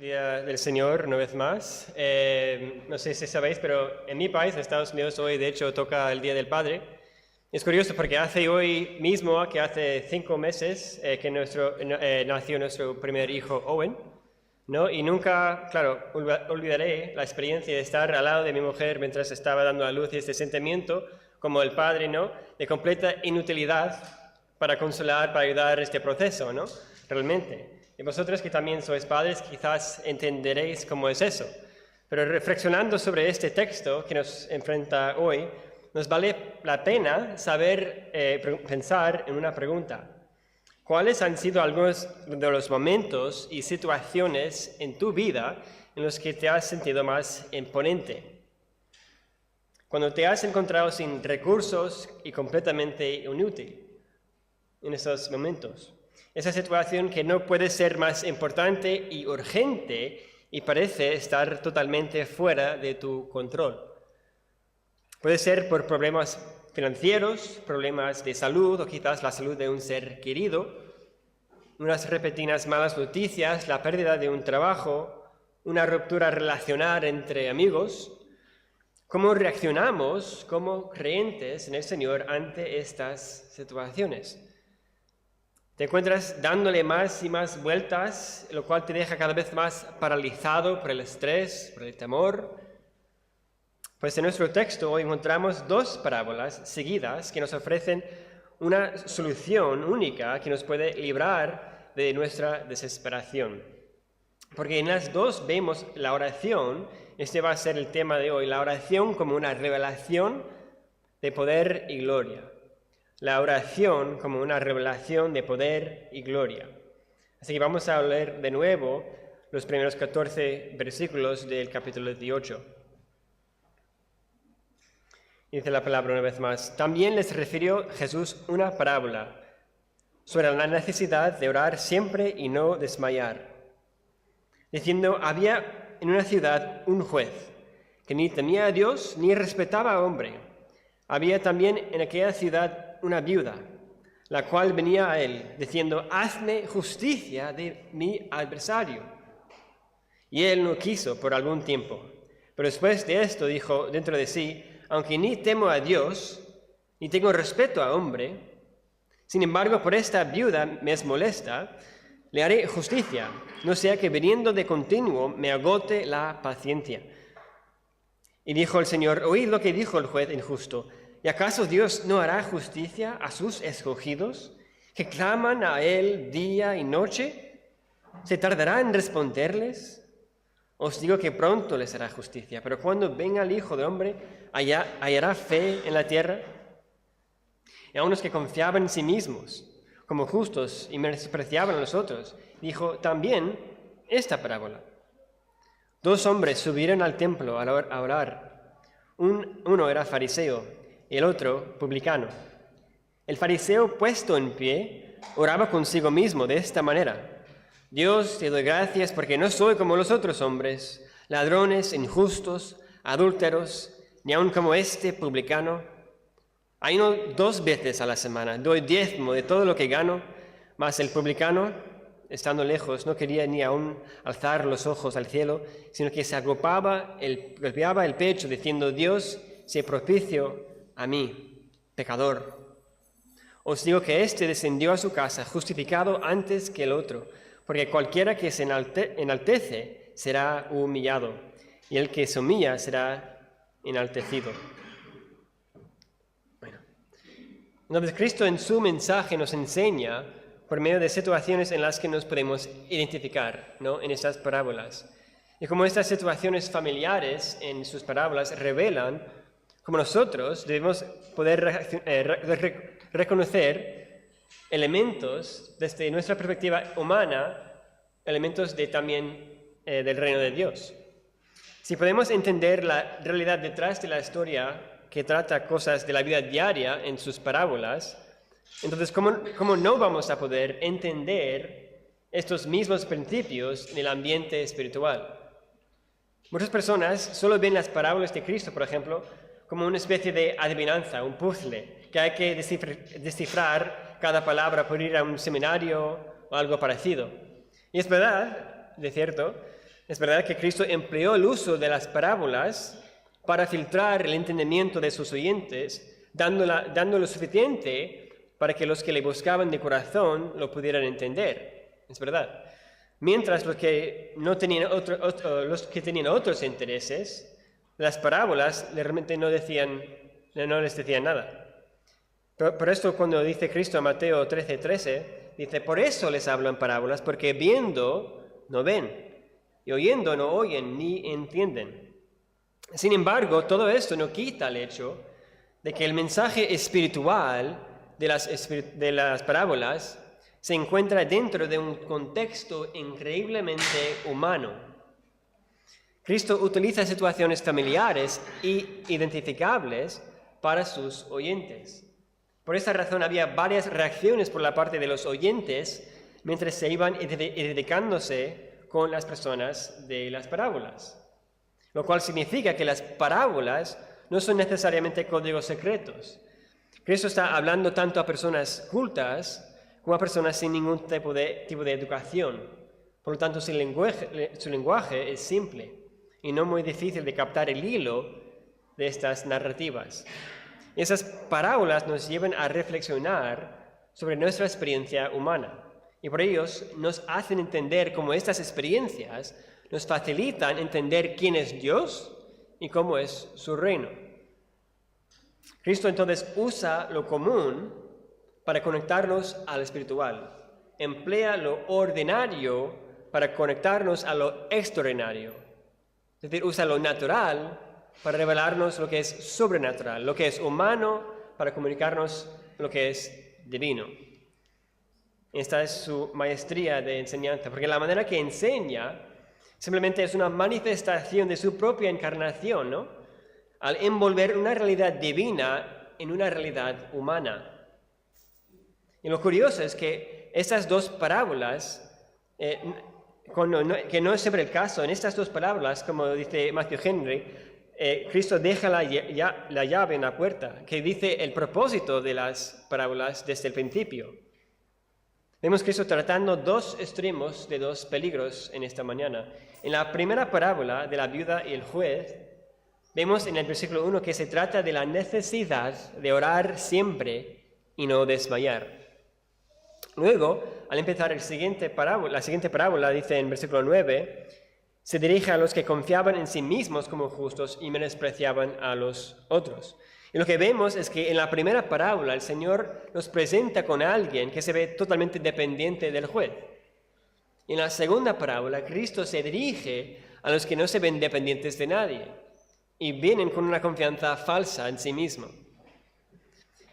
Día del Señor, una vez más. No sé si sabéis, pero en mi país, en Estados Unidos, hoy de hecho toca el Día del Padre. Es curioso porque hace hoy mismo, que hace 5 meses, que nació nuestro primer hijo, Owen, ¿no? Y nunca, claro, olvidaré la experiencia de estar al lado de mi mujer mientras estaba dando a luz, y este sentimiento, como el padre, ¿no?, de completa inutilidad para consolar, para ayudar a este proceso, ¿no?, realmente. Y vosotros que también sois padres, quizás entenderéis cómo es eso. Pero reflexionando sobre este texto que nos enfrenta hoy, nos vale la pena saber pensar en una pregunta. ¿Cuáles han sido algunos de los momentos y situaciones en tu vida en los que te has sentido más imponente? Cuando te has encontrado sin recursos y completamente inútil en esos momentos. Esa situación que no puede ser más importante y urgente y parece estar totalmente fuera de tu control. Puede ser por problemas financieros, problemas de salud o quizás la salud de un ser querido, unas repentinas malas noticias, la pérdida de un trabajo, una ruptura relacional entre amigos. ¿Cómo reaccionamos como creyentes en el Señor ante estas situaciones? Te encuentras dándole más y más vueltas, lo cual te deja cada vez más paralizado por el estrés, por el temor. Pues en nuestro texto hoy encontramos 2 parábolas seguidas que nos ofrecen una solución única que nos puede librar de nuestra desesperación. Porque en las 2 vemos la oración, este va a ser el tema de hoy, la oración como una revelación de poder y gloria. La oración como una revelación de poder y gloria. Así que vamos a leer de nuevo los primeros 14 versículos del capítulo 18. Dice la palabra una vez más. También les refirió Jesús una parábola sobre la necesidad de orar siempre y no desmayar, diciendo, había en una ciudad un juez que ni temía a Dios ni respetaba a hombre. Había también en aquella ciudad una viuda, la cual venía a él, diciendo, hazme justicia de mi adversario. Y él no quiso por algún tiempo. Pero después de esto dijo dentro de sí, aunque ni temo a Dios, ni tengo respeto a hombre, sin embargo por esta viuda me es molesta, le haré justicia, no sea que viniendo de continuo me agote la paciencia. Y dijo el Señor, oíd lo que dijo el juez injusto. ¿Y acaso Dios no hará justicia a sus escogidos, que claman a Él día y noche? ¿Se tardará en responderles? Os digo que pronto les hará justicia, pero cuando venga el Hijo del Hombre, ¿hallará fe en la tierra? Y a unos que confiaban en sí mismos, como justos, y menospreciaban a los otros, dijo también esta parábola. 2 hombres subieron al templo a orar. Uno era fariseo, y el otro publicano. El fariseo, puesto en pie, oraba consigo mismo de esta manera. Dios, te doy gracias porque no soy como los otros hombres, ladrones, injustos, adúlteros, ni aun como este publicano. Ayuno 2 veces a la semana, doy diezmo de todo lo que gano, mas el publicano, estando lejos, no quería ni aun alzar los ojos al cielo, sino que se golpeaba el pecho diciendo, Dios, sé propicio a mí, pecador. Os digo que éste descendió a su casa justificado antes que el otro, porque cualquiera que se enaltece será humillado, y el que se humilla será enaltecido. Bueno, entonces Cristo en su mensaje nos enseña por medio de situaciones en las que nos podemos identificar, ¿no?, en estas parábolas. Y como estas situaciones familiares en sus parábolas revelan como nosotros debemos poder reconocer elementos desde nuestra perspectiva humana, elementos también del reino de Dios. Si podemos entender la realidad detrás de la historia que trata cosas de la vida diaria en sus parábolas, entonces ¿cómo no vamos a poder entender estos mismos principios en el ambiente espiritual? Muchas personas solo ven las parábolas de Cristo, por ejemplo, como una especie de adivinanza, un puzzle, que hay que descifrar cada palabra por ir a un seminario o algo parecido. Y es verdad, de cierto, Es verdad que Cristo empleó el uso de las parábolas para filtrar el entendimiento de sus oyentes, dando lo suficiente para que los que le buscaban de corazón lo pudieran entender. Es verdad. Mientras los que tenían otros intereses, las parábolas realmente no les decían nada. Por esto cuando dice Cristo en Mateo 13:13, dice, por eso les hablo en parábolas, porque viendo no ven, y oyendo no oyen ni entienden. Sin embargo, todo esto no quita el hecho de que el mensaje espiritual de las parábolas se encuentra dentro de un contexto increíblemente humano. Cristo utiliza situaciones familiares e identificables para sus oyentes. Por esta razón había varias reacciones por la parte de los oyentes mientras se iban identificándose con las personas de las parábolas. Lo cual significa que las parábolas no son necesariamente códigos secretos. Cristo está hablando tanto a personas cultas como a personas sin ningún tipo de educación. Por lo tanto, su lenguaje es simple y no muy difícil de captar el hilo de estas narrativas. Esas parábolas nos llevan a reflexionar sobre nuestra experiencia humana y por ellos nos hacen entender cómo estas experiencias nos facilitan entender quién es Dios y cómo es su reino. Cristo entonces usa lo común para conectarnos al espiritual. Emplea lo ordinario para conectarnos a lo extraordinario. Es decir, usa lo natural para revelarnos lo que es sobrenatural, lo que es humano para comunicarnos lo que es divino. Esta es su maestría de enseñanza, porque la manera que enseña simplemente es una manifestación de su propia encarnación, ¿no? Al envolver una realidad divina en una realidad humana. Y lo curioso es que estas dos parábolas, que no es siempre el caso, en estas dos parábolas, como dice Matthew Henry, Cristo deja la llave en la puerta, que dice el propósito de las parábolas desde el principio. Vemos Cristo tratando dos extremos de dos peligros en esta mañana. En la primera parábola de la viuda y el juez, vemos en el versículo 1 que se trata de la necesidad de orar siempre y no desmayar. Luego, al empezar la siguiente parábola, dice en versículo 9, se dirige a los que confiaban en sí mismos como justos y menospreciaban a los otros. Y lo que vemos es que en la primera parábola el Señor nos presenta con alguien que se ve totalmente dependiente del juez. En la segunda parábola, Cristo se dirige a los que no se ven dependientes de nadie y vienen con una confianza falsa en sí mismo.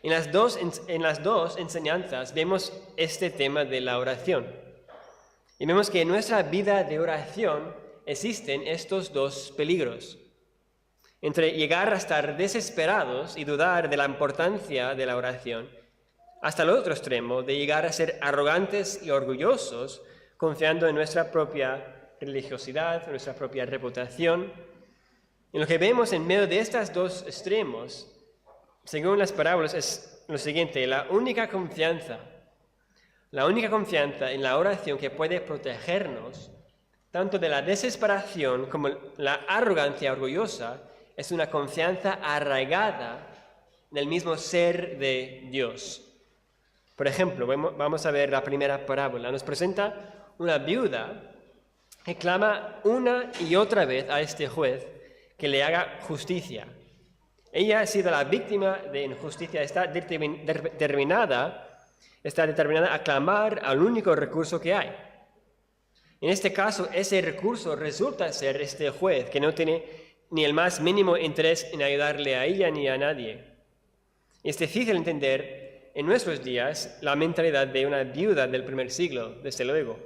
En las dos enseñanzas vemos este tema de la oración. Y vemos que en nuestra vida de oración existen estos dos peligros. Entre llegar a estar desesperados y dudar de la importancia de la oración, hasta el otro extremo de llegar a ser arrogantes y orgullosos, confiando en nuestra propia religiosidad, nuestra propia reputación. Y lo que vemos en medio de estos dos extremos, según las parábolas, es lo siguiente: la única confianza en la oración que puede protegernos, tanto de la desesperación como la arrogancia orgullosa, es una confianza arraigada en el mismo ser de Dios. Por ejemplo, vamos a ver la primera parábola. Nos presenta una viuda que clama una y otra vez a este juez que le haga justicia. Ella ha sido la víctima de injusticia, está determinada a clamar al único recurso que hay. En este caso, ese recurso resulta ser este juez que no tiene ni el más mínimo interés en ayudarle a ella ni a nadie. Es difícil entender en nuestros días la mentalidad de una viuda del primer siglo, desde luego.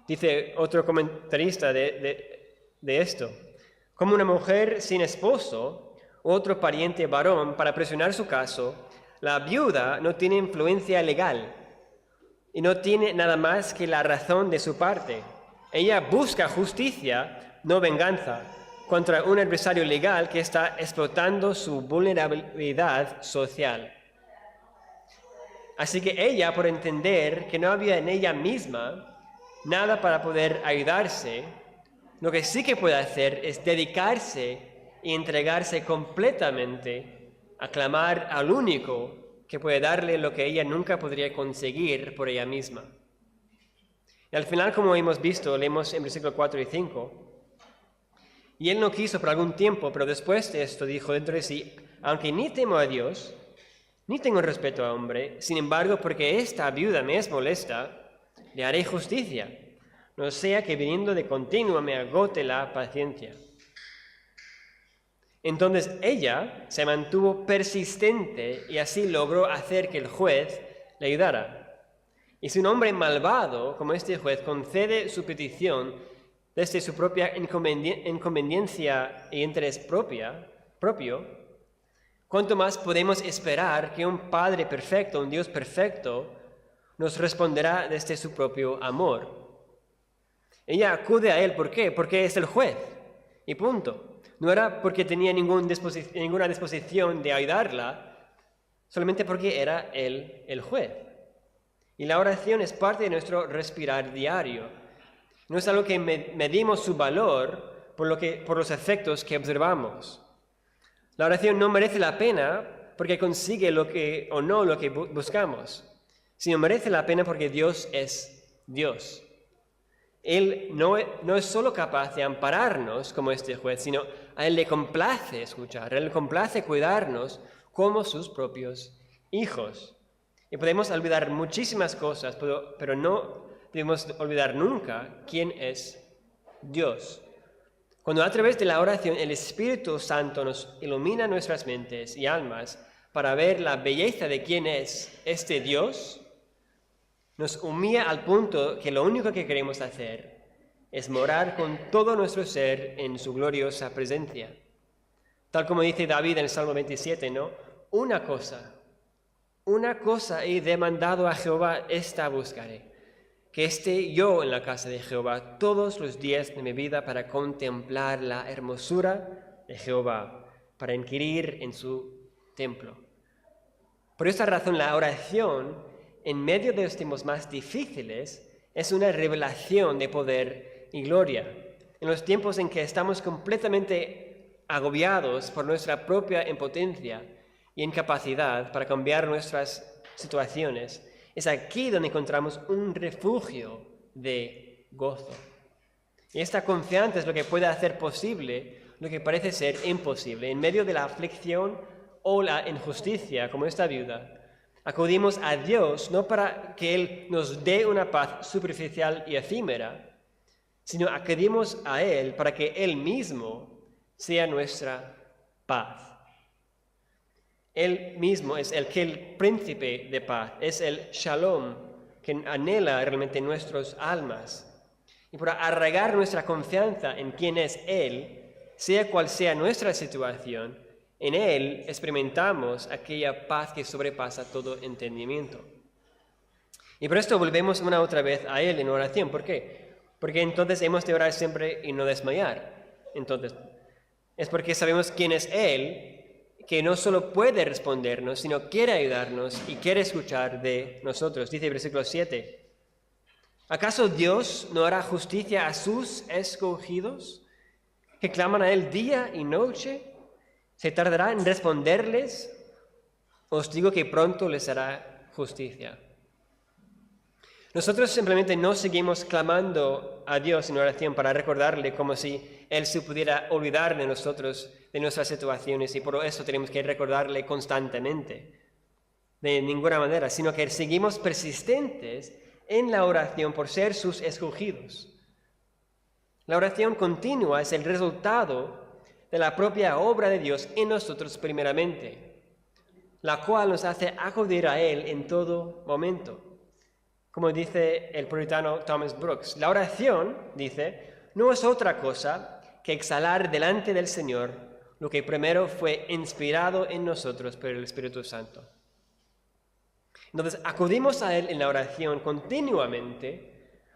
Dice otro comentarista de esto: como una mujer sin esposo u otro pariente varón para presionar su caso, la viuda no tiene influencia legal y no tiene nada más que la razón de su parte. Ella busca justicia, no venganza, contra un adversario legal que está explotando su vulnerabilidad social. Así que ella, por entender que no había en ella misma nada para poder ayudarse, Lo que sí que puede hacer es dedicarse y entregarse completamente a clamar al único que puede darle lo que ella nunca podría conseguir por ella misma. Y al final, como hemos visto, leemos en versículos 4 y 5, y él no quiso por algún tiempo, pero después de esto dijo dentro de sí, aunque ni temo a Dios, ni tengo respeto a hombre, sin embargo, porque esta viuda me es molesta, le haré justicia, no sea que viniendo de continuo me agote la paciencia. Entonces ella se mantuvo persistente y así logró hacer que el juez le ayudara. Y si un hombre malvado como este juez concede su petición desde su propia inconveniencia y interés propio, ¿cuánto más podemos esperar que un Padre perfecto, un Dios perfecto, nos responderá desde su propio amor? Ella acude a él, ¿por qué? Porque es el juez, y punto. No era porque tenía ninguna disposición de ayudarla, solamente porque era él el juez. Y la oración es parte de nuestro respirar diario. No es algo que medimos su valor por los efectos que observamos. La oración no merece la pena porque consigue lo que buscamos, sino merece la pena porque Dios es Dios. Él no es solo capaz de ampararnos como este juez, sino a Él le complace escuchar, a Él le complace cuidarnos como sus propios hijos. Y podemos olvidar muchísimas cosas, pero no debemos olvidar nunca quién es Dios. Cuando a través de la oración el Espíritu Santo nos ilumina nuestras mentes y almas para ver la belleza de quién es este Dios, nos humilla al punto que lo único que queremos hacer es morar con todo nuestro ser en su gloriosa presencia. Tal como dice David en el Salmo 27, ¿no? Una cosa he demandado a Jehová, esta buscaré, que esté yo en la casa de Jehová todos los días de mi vida para contemplar la hermosura de Jehová, para inquirir en su templo. Por esta razón, la oración, en medio de los tiempos más difíciles, es una revelación de poder y gloria. En los tiempos en que estamos completamente agobiados por nuestra propia impotencia y incapacidad para cambiar nuestras situaciones, es aquí donde encontramos un refugio de gozo. Y esta confianza es lo que puede hacer posible lo que parece ser imposible. En medio de la aflicción o la injusticia, como esta viuda, acudimos a Dios no para que Él nos dé una paz superficial y efímera, sino acudimos a Él para que Él mismo sea nuestra paz. Él mismo es el príncipe de paz, es el shalom que anhela realmente nuestras almas. Y por arraigar nuestra confianza en quién es Él, sea cual sea nuestra situación, en Él experimentamos aquella paz que sobrepasa todo entendimiento. Y por esto volvemos una otra vez a Él en oración. ¿Por qué? Porque entonces hemos de orar siempre y no desmayar. Entonces, es porque sabemos quién es Él, que no solo puede respondernos, sino quiere ayudarnos y quiere escuchar de nosotros. Dice el versículo 7, ¿acaso Dios no hará justicia a sus escogidos, que claman a Él día y noche? ¿Se tardará en responderles? Os digo que pronto les hará justicia. Nosotros simplemente no seguimos clamando a Dios en oración para recordarle como si Él se pudiera olvidar de nosotros, de nuestras situaciones, y por eso tenemos que recordarle constantemente. De ninguna manera, sino que seguimos persistentes en la oración por ser sus escogidos. La oración continua es el resultado de la propia obra de Dios en nosotros primeramente, la cual nos hace acudir a Él en todo momento. Como dice el puritano Thomas Brooks, la oración, dice, no es otra cosa que exhalar delante del Señor lo que primero fue inspirado en nosotros por el Espíritu Santo. Entonces, acudimos a Él en la oración continuamente,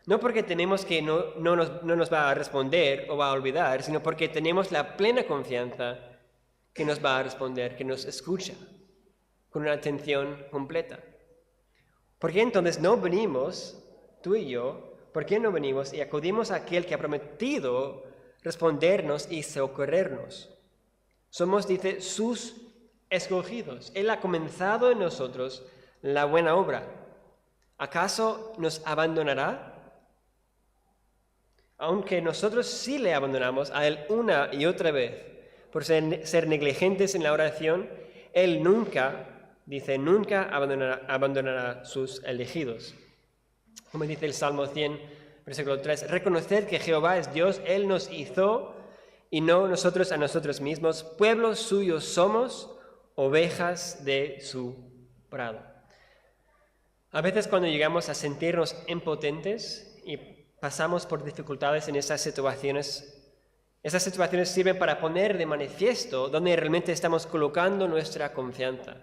no porque tenemos que no nos va a responder o va a olvidar, sino porque tenemos la plena confianza que nos va a responder, que nos escucha con una atención completa. ¿Por qué entonces no venimos, tú y yo, por qué no venimos y acudimos a aquel que ha prometido respondernos y socorrernos. Somos, dice, sus escogidos. Él ha comenzado en nosotros la buena obra. ¿Acaso nos abandonará? Aunque nosotros sí le abandonamos a Él una y otra vez por ser negligentes en la oración, Él nunca, dice, nunca abandonará a sus elegidos. Como dice el Salmo 100, versículo 3, reconoced que Jehová es Dios, Él nos hizo y no nosotros a nosotros mismos, pueblos suyos somos, ovejas de su prado. A veces cuando llegamos a sentirnos impotentes y pasamos por dificultades en esas situaciones sirven para poner de manifiesto dónde realmente estamos colocando nuestra confianza.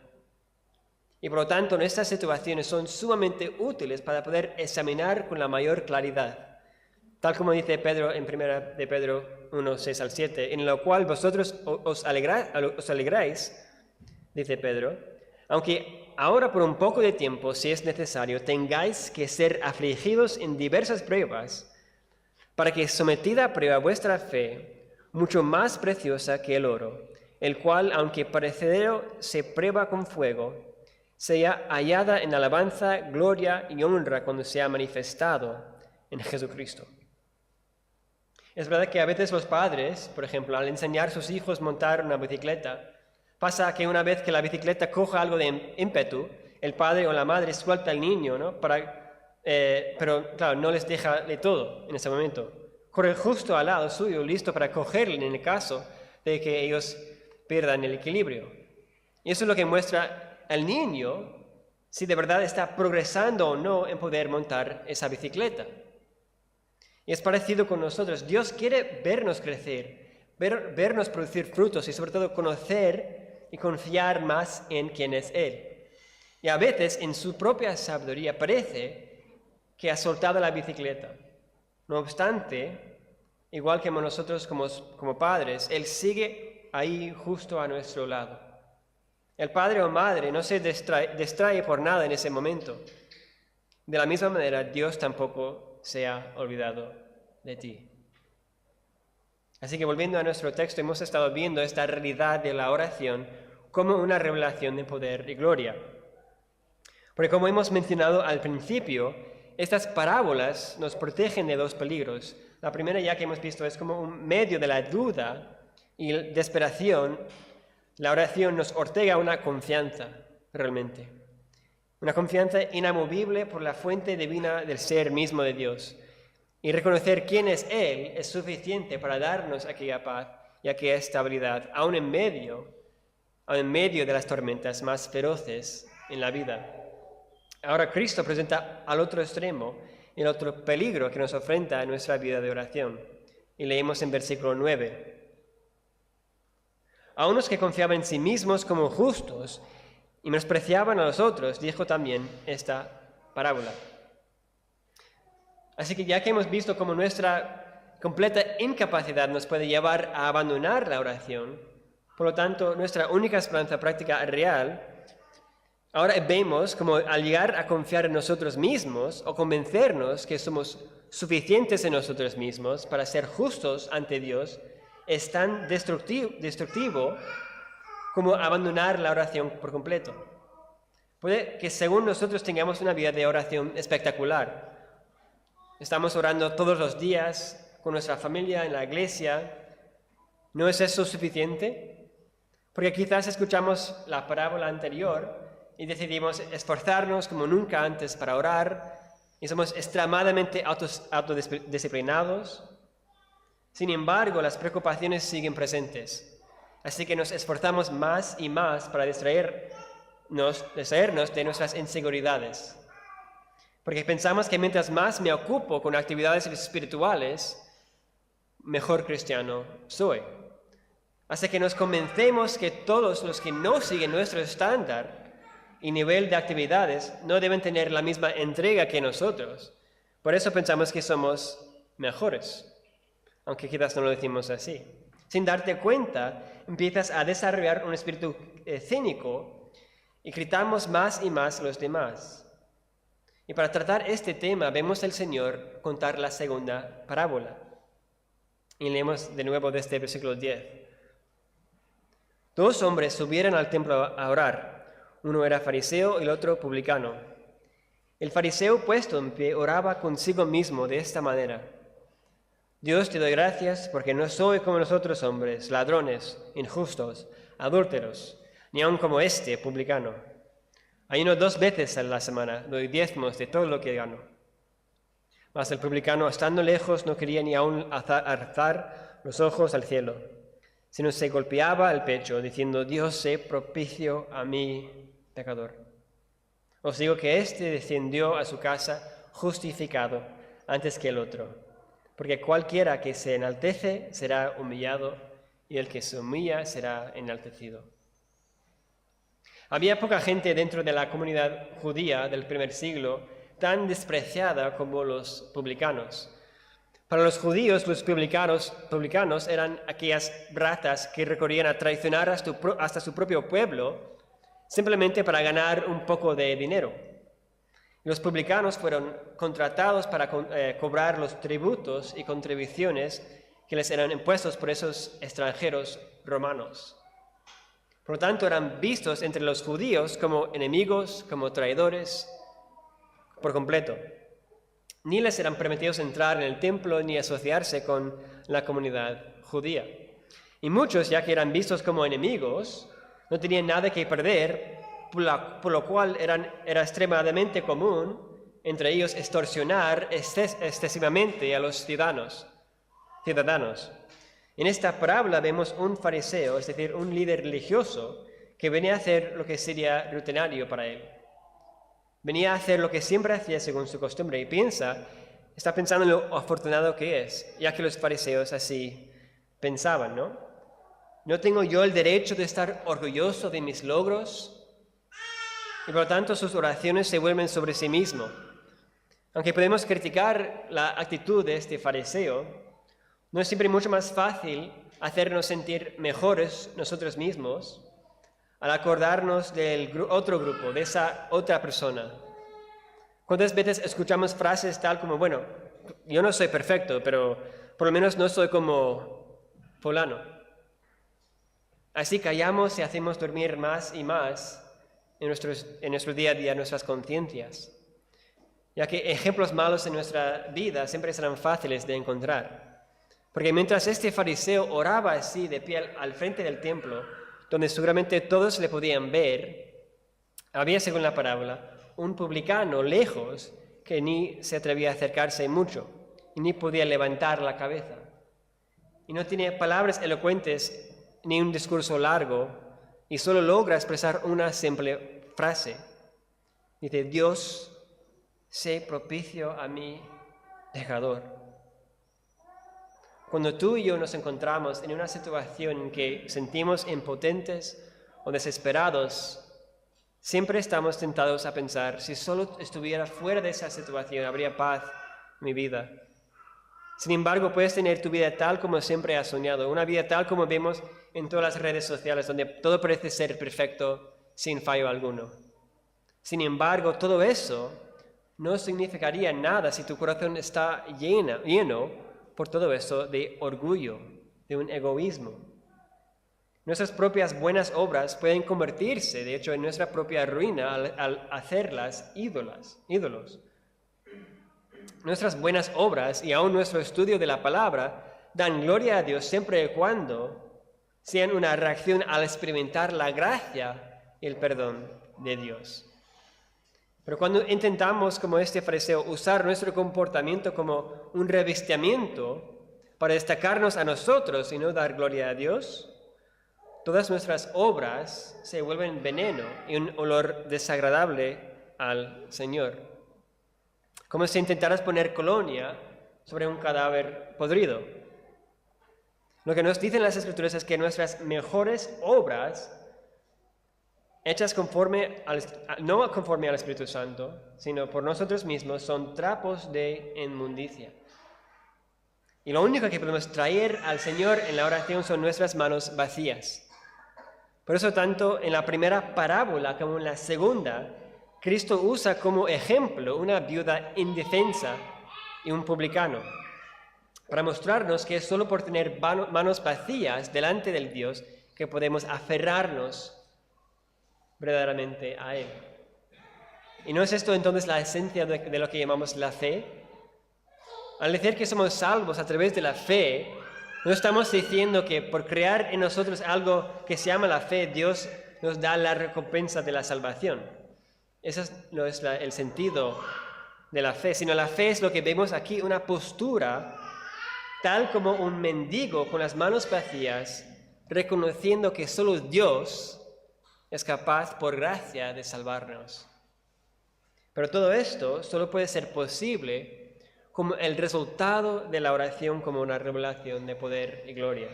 Y por lo tanto, estas situaciones son sumamente útiles para poder examinar con la mayor claridad. Tal como dice Pedro en 1 de Pedro 1, 6 al 7, en lo cual vosotros os alegráis, dice Pedro, aunque ahora por un poco de tiempo, si es necesario, tengáis que ser afligidos en diversas pruebas, para que sometida a prueba vuestra fe, mucho más preciosa que el oro, el cual, aunque perecedero, se prueba con fuego, sea hallada en alabanza, gloria y honra cuando sea manifestado en Jesucristo. Es verdad que a veces los padres, por ejemplo, al enseñar a sus hijos a montar una bicicleta, pasa que una vez que la bicicleta coja algo de ímpetu, el padre o la madre suelta al niño, ¿no? Pero claro, no les deja de todo en ese momento. Corre justo al lado suyo, listo para cogerle en el caso de que ellos pierdan el equilibrio. Y eso es lo que muestra al niño si de verdad está progresando o no en poder montar esa bicicleta. Y es parecido con nosotros. Dios quiere vernos crecer, vernos producir frutos y sobre todo conocer y confiar más en quién es Él. Y a veces en su propia sabiduría parece que ha soltado la bicicleta. No obstante, igual que nosotros como padres, Él sigue ahí justo a nuestro lado. El padre o madre no se distrae por nada en ese momento. De la misma manera, Dios tampoco se ha olvidado de ti. Así que volviendo a nuestro texto, hemos estado viendo esta realidad de la oración como una revelación de poder y gloria. Porque como hemos mencionado al principio, estas parábolas nos protegen de dos peligros. La primera ya que hemos visto es como un medio de la duda y desesperación. La oración nos otorga una confianza, realmente. Una confianza inamovible por la fuente divina del ser mismo de Dios. Y reconocer quién es Él es suficiente para darnos aquella paz y aquella estabilidad, aun en medio de las tormentas más feroces en la vida. Ahora Cristo presenta al otro extremo el otro peligro que nos enfrenta en nuestra vida de oración. Y leemos en versículo 9. A unos que confiaban en sí mismos como justos y menospreciaban a los otros, dijo también esta parábola. Así que ya que hemos visto cómo nuestra completa incapacidad nos puede llevar a abandonar la oración, por lo tanto, nuestra única esperanza práctica real, ahora vemos como al llegar a confiar en nosotros mismos o convencernos que somos suficientes en nosotros mismos para ser justos ante Dios, es tan destructivo como abandonar la oración por completo. Puede que según nosotros tengamos una vida de oración espectacular. Estamos orando todos los días con nuestra familia en la iglesia. ¿No es eso suficiente? Porque quizás escuchamos la parábola anterior y decidimos esforzarnos como nunca antes para orar y somos extremadamente autodisciplinados. Sin embargo, las preocupaciones siguen presentes, así que nos esforzamos más y más para distraernos de nuestras inseguridades. Porque pensamos que mientras más me ocupo con actividades espirituales, mejor cristiano soy. Así que nos convencemos que todos los que no siguen nuestro estándar y nivel de actividades no deben tener la misma entrega que nosotros. Por eso pensamos que somos mejores, aunque quizás no lo decimos así. Sin darte cuenta, empiezas a desarrollar un espíritu cínico y gritamos más y más a los demás. Y para tratar este tema, vemos al Señor contar la segunda parábola. Y leemos de nuevo desde el versículo 10. 2 hombres subieron al templo a orar. Uno era fariseo y el otro publicano. El fariseo, puesto en pie, oraba consigo mismo de esta manera: Dios, te doy gracias porque no soy como los otros hombres, ladrones, injustos, adúlteros, ni aun como este publicano. Ayuno 2 veces a la semana, doy diezmos de todo lo que gano. Mas el publicano, estando lejos, no quería ni aun alzar los ojos al cielo, sino se golpeaba el pecho, diciendo: Dios, sé propicio a mí, pecador. Os digo que éste descendió a su casa justificado antes que el otro, porque cualquiera que se enaltece será humillado, y el que se humilla será enaltecido. Había poca gente dentro de la comunidad judía del primer siglo tan despreciada como los publicanos. Para los judíos, los publicanos eran aquellas ratas que recorrían a traicionar hasta su propio pueblo simplemente para ganar un poco de dinero. Los publicanos fueron contratados para cobrar los tributos y contribuciones que les eran impuestos por esos extranjeros romanos. Por lo tanto, eran vistos entre los judíos como enemigos, como traidores, por completo. Ni les eran permitidos entrar en el templo ni asociarse con la comunidad judía. Y muchos, ya que eran vistos como enemigos, no tenían nada que perder, por lo cual era extremadamente común entre ellos extorsionar excesivamente a los ciudadanos. En esta parábola vemos un fariseo, es decir, un líder religioso, que venía a hacer lo que sería rutinario para él. Venía a hacer lo que siempre hacía según su costumbre y está pensando en lo afortunado que es, ya que los fariseos así pensaban, ¿no? ¿No tengo yo el derecho de estar orgulloso de mis logros? Y por lo tanto sus oraciones se vuelven sobre sí mismo. Aunque podemos criticar la actitud de este fariseo, ¿no es siempre mucho más fácil hacernos sentir mejores nosotros mismos al acordarnos del otro grupo, de esa otra persona? ¿Cuántas veces escuchamos frases tal como: bueno, yo no soy perfecto, pero por lo menos no soy como fulano? Así callamos y hacemos dormir más y más en nuestro día a día nuestras conciencias, ya que ejemplos malos en nuestra vida siempre serán fáciles de encontrar. Porque mientras este fariseo oraba así de pie al frente del templo, donde seguramente todos le podían ver, había, según la parábola, un publicano lejos que ni se atrevía a acercarse mucho y ni podía levantar la cabeza. Y no tenía palabras elocuentes ni un discurso largo, y solo logra expresar una simple frase. Dice: Dios, sé propicio a mí, pecador. Cuando tú y yo nos encontramos en una situación en que sentimos impotentes o desesperados, siempre estamos tentados a pensar: si solo estuviera fuera de esa situación, habría paz en mi vida. Sin embargo, puedes tener tu vida tal como siempre has soñado, una vida tal como vemos en todas las redes sociales, donde todo parece ser perfecto, sin fallo alguno. Sin embargo, todo eso no significaría nada si tu corazón está lleno por todo eso de orgullo, de un egoísmo. Nuestras propias buenas obras pueden convertirse, de hecho, en nuestra propia ruina al hacerlas ídolos. Nuestras buenas obras y aún nuestro estudio de la palabra dan gloria a Dios siempre y cuando sean una reacción al experimentar la gracia y el perdón de Dios. Pero cuando intentamos, como este fariseo, usar nuestro comportamiento como un revestimiento para destacarnos a nosotros y no dar gloria a Dios, todas nuestras obras se vuelven veneno y un olor desagradable al Señor. Como si intentaras poner colonia sobre un cadáver podrido. Lo que nos dicen las Escrituras es que nuestras mejores obras, hechas no conforme al Espíritu Santo, sino por nosotros mismos, son trapos de inmundicia. Y lo único que podemos traer al Señor en la oración son nuestras manos vacías. Por eso, tanto en la primera parábola como en la segunda, Cristo usa como ejemplo una viuda indefensa y un publicano. para mostrarnos que es solo por tener manos vacías delante del Dios que podemos aferrarnos verdaderamente a Él. ¿Y no es esto entonces la esencia de lo que llamamos la fe? Al decir que somos salvos a través de la fe, no estamos diciendo que por crear en nosotros algo que se llama la fe, Dios nos da la recompensa de la salvación. Ese no es el sentido de la fe, sino la fe es lo que vemos aquí, una postura tal como un mendigo con las manos vacías, reconociendo que solo Dios es capaz por gracia de salvarnos. Pero todo esto solo puede ser posible como el resultado de la oración como una revelación de poder y gloria.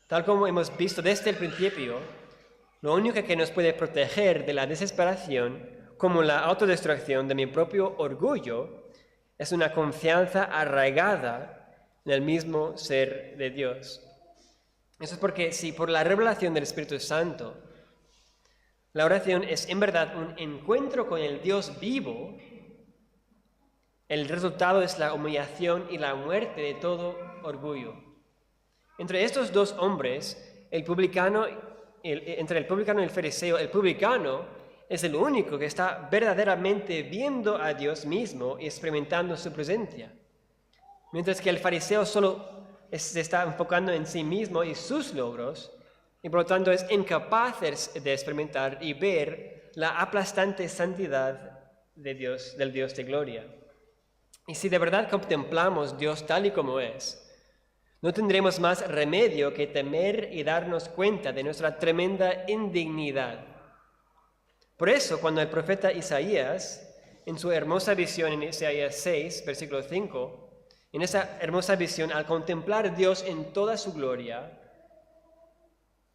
Tal como hemos visto desde el principio, lo único que nos puede proteger de la desesperación, como la autodestrucción de mi propio orgullo, es una confianza arraigada en el mismo ser de Dios. Eso es porque si por la revelación del Espíritu Santo, la oración es en verdad un encuentro con el Dios vivo, el resultado es la humillación y la muerte de todo orgullo. Entre estos dos hombres, entre el publicano y el fariseo, el publicano es el único que está verdaderamente viendo a Dios mismo y experimentando su presencia. Mientras que el fariseo solo se está enfocando en sí mismo y sus logros, y por lo tanto es incapaz de experimentar y ver la aplastante santidad de Dios, del Dios de gloria. Y si de verdad contemplamos Dios tal y como es, no tendremos más remedio que temer y darnos cuenta de nuestra tremenda indignidad. Por eso, cuando el profeta Isaías, en su hermosa visión en Isaías 6, versículo 5, en esa hermosa visión, al contemplar a Dios en toda su gloria,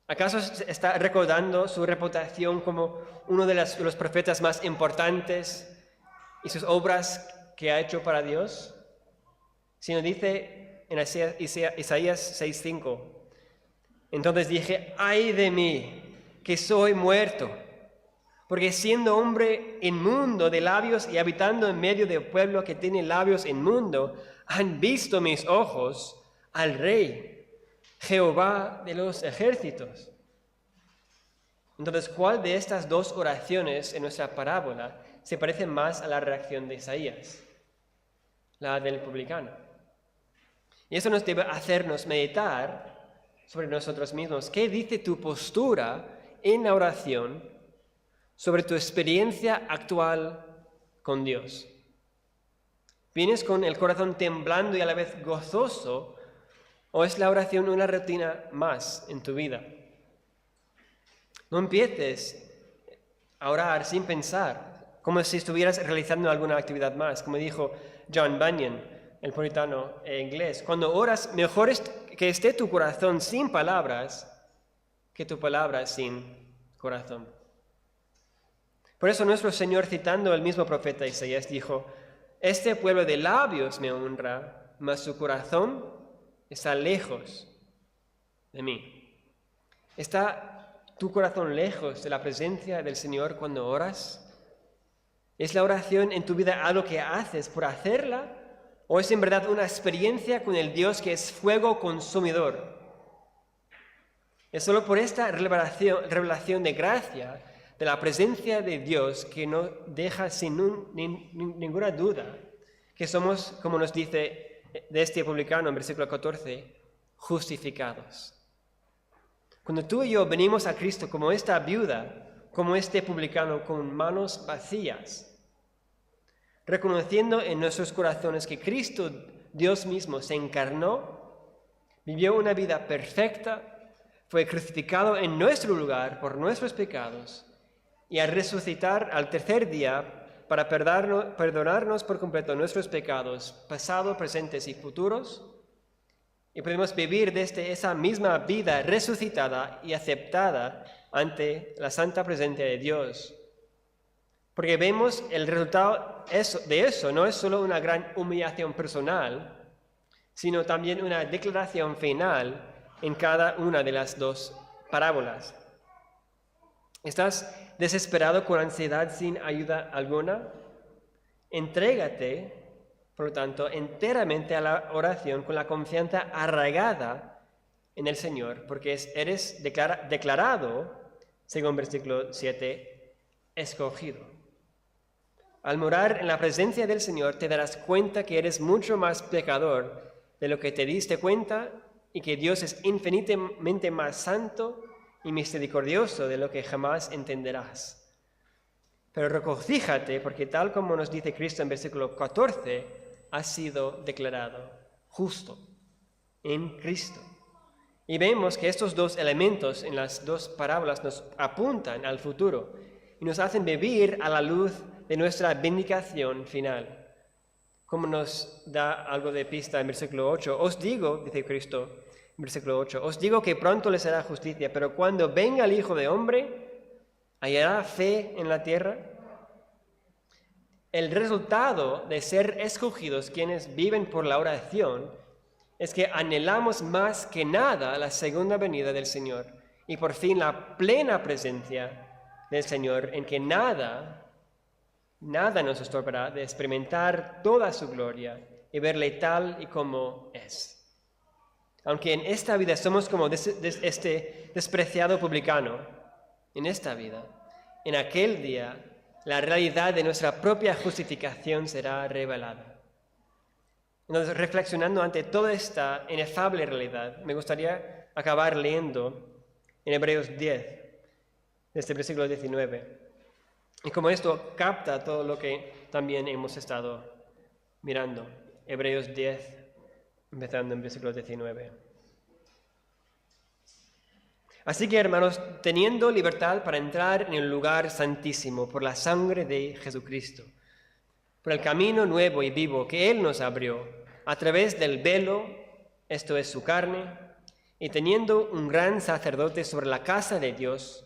¿acaso está recordando su reputación como uno de los profetas más importantes y sus obras que ha hecho para Dios? Sino dice en Isaías 6:5, entonces dije, ¡ay de mí, que soy muerto! Porque siendo hombre inmundo de labios y habitando en medio de un pueblo que tiene labios inmundos, han visto mis ojos al Rey, Jehová de los ejércitos. Entonces, ¿cuál de estas dos oraciones en nuestra parábola se parece más a la reacción de Isaías? La del publicano. Y eso nos debe hacernos meditar sobre nosotros mismos. ¿Qué dice tu postura en la oración sobre tu experiencia actual con Dios? ¿Vienes con el corazón temblando y a la vez gozoso? ¿O es la oración una rutina más en tu vida? No empieces a orar sin pensar, como si estuvieras realizando alguna actividad más. Como dijo John Bunyan, el puritano inglés, cuando oras, mejor es que esté tu corazón sin palabras que tu palabra sin corazón. Por eso nuestro Señor, citando al mismo profeta Isaías, dijo, este pueblo de labios me honra, mas su corazón está lejos de mí. ¿Está tu corazón lejos de la presencia del Señor cuando oras? ¿Es la oración en tu vida algo que haces por hacerla? ¿O es en verdad una experiencia con el Dios que es fuego consumidor? Es solo por esta revelación de gracia, de la presencia de Dios, que no deja sin ninguna duda que somos, como nos dice de este publicano en versículo 14, justificados. Cuando tú y yo venimos a Cristo como esta viuda, como este publicano con manos vacías, reconociendo en nuestros corazones que Cristo, Dios mismo, se encarnó, vivió una vida perfecta, fue crucificado en nuestro lugar por nuestros pecados y al resucitar al tercer día para perdonarnos por completo nuestros pecados, pasados, presentes y futuros, y podemos vivir desde esa misma vida resucitada y aceptada ante la santa presencia de Dios. Porque vemos el resultado de eso, no es solo una gran humillación personal, sino también una declaración final en cada una de las dos parábolas. ¿Estás desesperado con ansiedad sin ayuda alguna? Entrégate por lo tanto, enteramente a la oración con la confianza arraigada en el Señor, porque eres declarado, según versículo 7, escogido. Al morar en la presencia del Señor te darás cuenta que eres mucho más pecador de lo que te diste cuenta y que Dios es infinitamente más santo y misericordioso de lo que jamás entenderás. Pero regocíjate porque tal como nos dice Cristo en versículo 14, has sido declarado justo en Cristo. Y vemos que estos dos elementos en las dos parábolas nos apuntan al futuro y nos hacen vivir a la luz de nuestra vindicación final. Como nos da algo de pista en versículo 8, os digo, dice Cristo en versículo 8, os digo que pronto les hará justicia, pero cuando venga el Hijo de Hombre, ¿hallará fe en la tierra? El resultado de ser escogidos quienes viven por la oración es que anhelamos más que nada la segunda venida del Señor y por fin la plena presencia del Señor en que nada nos estorbará de experimentar toda su gloria y verle tal y como es. Aunque en esta vida somos como este despreciado publicano, en esta vida, en aquel día, la realidad de nuestra propia justificación será revelada. Entonces, reflexionando ante toda esta inefable realidad, me gustaría acabar leyendo en Hebreos 10, desde el versículo 19. Y como esto capta todo lo que también hemos estado mirando. Hebreos 10, empezando en versículo 19. Así que, hermanos, teniendo libertad para entrar en el lugar santísimo por la sangre de Jesucristo, por el camino nuevo y vivo que Él nos abrió, a través del velo, esto es su carne, y teniendo un gran sacerdote sobre la casa de Dios,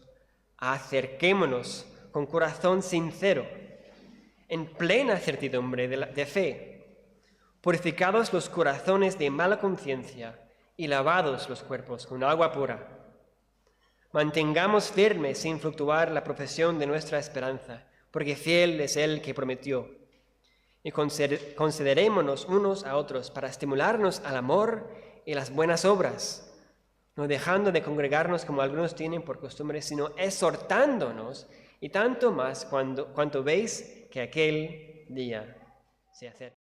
acerquémonos con corazón sincero, en plena certidumbre de fe, purificados los corazones de mala conciencia y lavados los cuerpos con agua pura. Mantengamos firme sin fluctuar la profesión de nuestra esperanza, porque fiel es el que prometió. Y considerémonos unos a otros para estimularnos al amor y las buenas obras, no dejando de congregarnos como algunos tienen por costumbre, sino exhortándonos, y tanto más cuanto veis que aquel día se acerca.